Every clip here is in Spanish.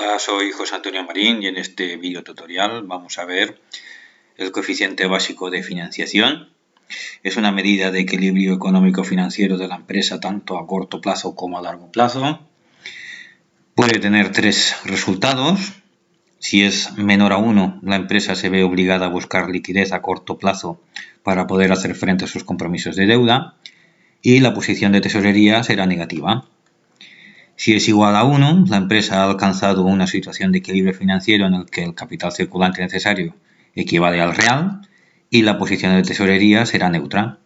Hola, soy José Antonio Marín y en este video tutorial vamos a ver el coeficiente básico de financiación. Es una medida de equilibrio económico-financiero de la empresa tanto a corto plazo como a largo plazo. Puede tener tres resultados. Si es menor a 1, la empresa se ve obligada a buscar liquidez a corto plazo para poder hacer frente a sus compromisos de deuda y la posición de tesorería será negativa. Si es igual a 1, la empresa ha alcanzado una situación de equilibrio financiero en el que el capital circulante necesario equivale al real y la posición de tesorería será neutra.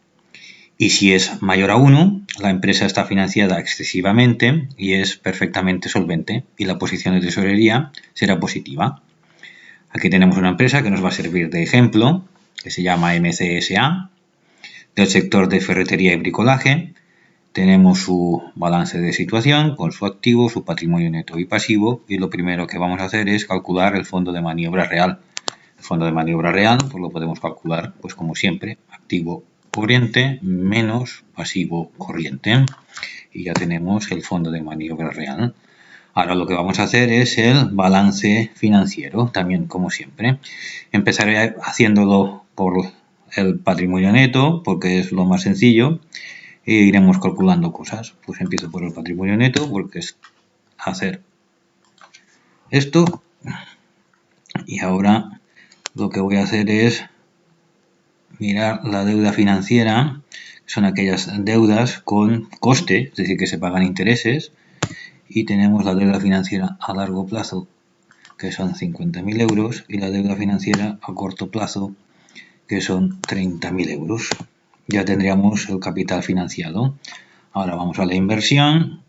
Y si es mayor a 1, la empresa está financiada excesivamente y es perfectamente solvente y la posición de tesorería será positiva. Aquí tenemos una empresa que nos va a servir de ejemplo, que se llama MCSA, del sector de ferretería y bricolaje. Tenemos su balance de situación con su activo, su patrimonio neto y pasivo, y lo primero que vamos a hacer es calcular el fondo de maniobra real. El fondo de maniobra real pues lo podemos calcular, pues como siempre, activo corriente menos pasivo corriente, y ya tenemos el fondo de maniobra real. Ahora lo que vamos a hacer es el balance financiero, también como siempre. Empezaré haciéndolo por el patrimonio neto, porque es lo más sencillo. E iremos calculando cosas. Pues empiezo por el patrimonio neto porque es hacer esto, y ahora lo que voy a hacer es mirar la deuda financiera, que son aquellas deudas con coste, es decir, que se pagan intereses, y tenemos la deuda financiera a largo plazo, que son 50.000 euros, y la deuda financiera a corto plazo, que son 30.000 euros. Ya tendríamos el capital financiado. Ahora vamos a la inversión,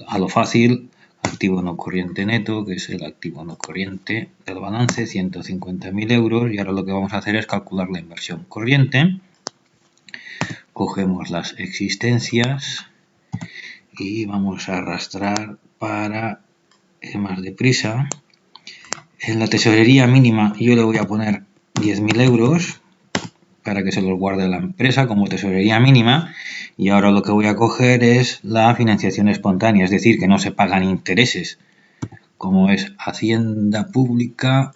a lo fácil, activo no corriente neto, que es el activo no corriente del balance, 150.000 euros, y ahora lo que vamos a hacer es calcular la inversión corriente. Cogemos las existencias y vamos a arrastrar para ir más deprisa. En la tesorería mínima yo le voy a poner 10.000 euros para que se los guarde la empresa como tesorería mínima, y ahora lo que voy a coger es la financiación espontánea, es decir, que no se pagan intereses, como es Hacienda Pública,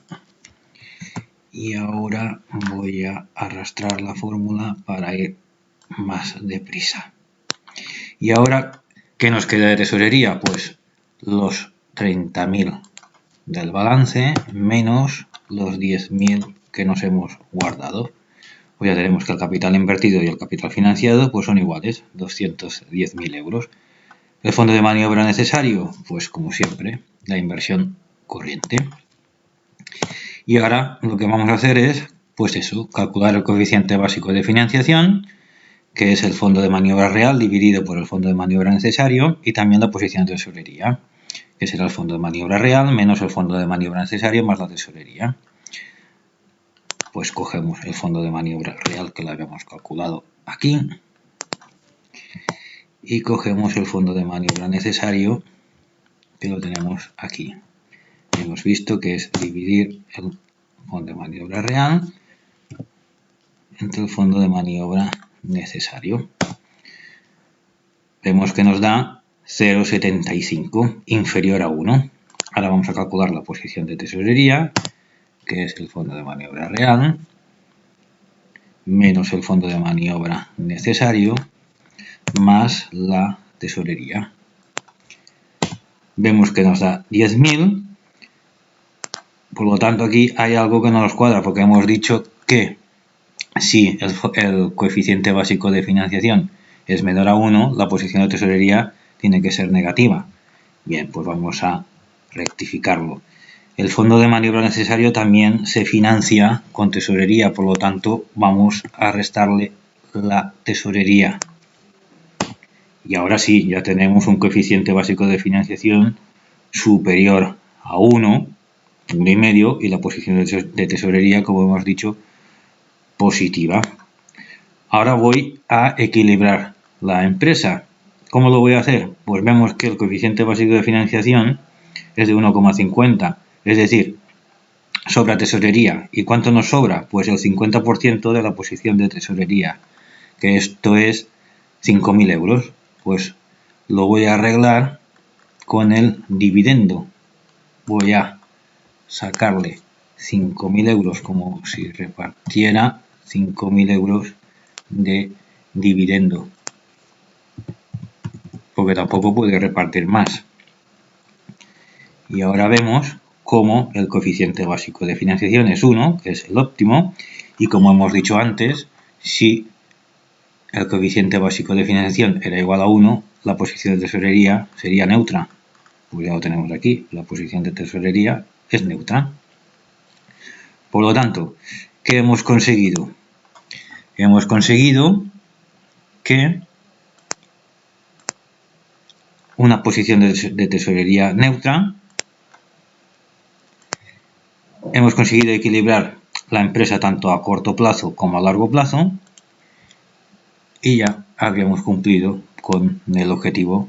y ahora voy a arrastrar la fórmula para ir más deprisa. Y ahora, ¿qué nos queda de tesorería? Pues los 30.000 del balance menos los 10.000 que nos hemos guardado. Pues ya tenemos que el capital invertido y el capital financiado pues son iguales, 210.000 euros. El fondo de maniobra necesario, pues como siempre, la inversión corriente. Y ahora lo que vamos a hacer es, pues eso, calcular el coeficiente básico de financiación, que es el fondo de maniobra real dividido por el fondo de maniobra necesario, y también la posición de tesorería, que será el fondo de maniobra real menos el fondo de maniobra necesario más la tesorería. Pues cogemos el fondo de maniobra real que lo habíamos calculado aquí y cogemos el fondo de maniobra necesario que lo tenemos aquí. Hemos visto que es dividir el fondo de maniobra real entre el fondo de maniobra necesario. Vemos que nos da 0,75, inferior a 1. Ahora vamos a calcular la posición de tesorería, que es el fondo de maniobra real, menos el fondo de maniobra necesario, más la tesorería. Vemos que nos da 10.000, por lo tanto aquí hay algo que no nos cuadra, porque hemos dicho que si el coeficiente básico de financiación es menor a 1, la posición de tesorería tiene que ser negativa. Bien, pues vamos a rectificarlo. El fondo de maniobra necesario también se financia con tesorería, por lo tanto vamos a restarle la tesorería. Y ahora sí, ya tenemos un coeficiente básico de financiación superior a 1, 1,5, y la posición de tesorería, como hemos dicho, positiva. Ahora voy a equilibrar la empresa. ¿Cómo lo voy a hacer? Pues vemos que el coeficiente básico de financiación es de 1,50, es decir, sobra tesorería. ¿Y cuánto nos sobra? Pues el 50% de la posición de tesorería, que esto es 5.000 euros. Pues lo voy a arreglar con el dividendo. voy a sacarle 5.000 euros como si repartiera 5.000 euros de dividendo, porque tampoco puede repartir más. Y ahora vemos cómo el coeficiente básico de financiación es 1, que es el óptimo, y como hemos dicho antes, si el coeficiente básico de financiación era igual a 1, la posición de tesorería sería neutra. Pues ya lo tenemos aquí, la posición de tesorería es neutra. Por lo tanto, ¿qué hemos conseguido? Hemos conseguido que una posición de tesorería neutra, hemos conseguido equilibrar la empresa tanto a corto plazo como a largo plazo, y ya habíamos cumplido con el objetivo,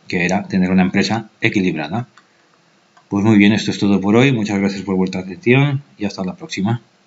que era tener una empresa equilibrada. Pues muy bien, esto es todo por hoy. Muchas gracias por vuestra atención y hasta la próxima.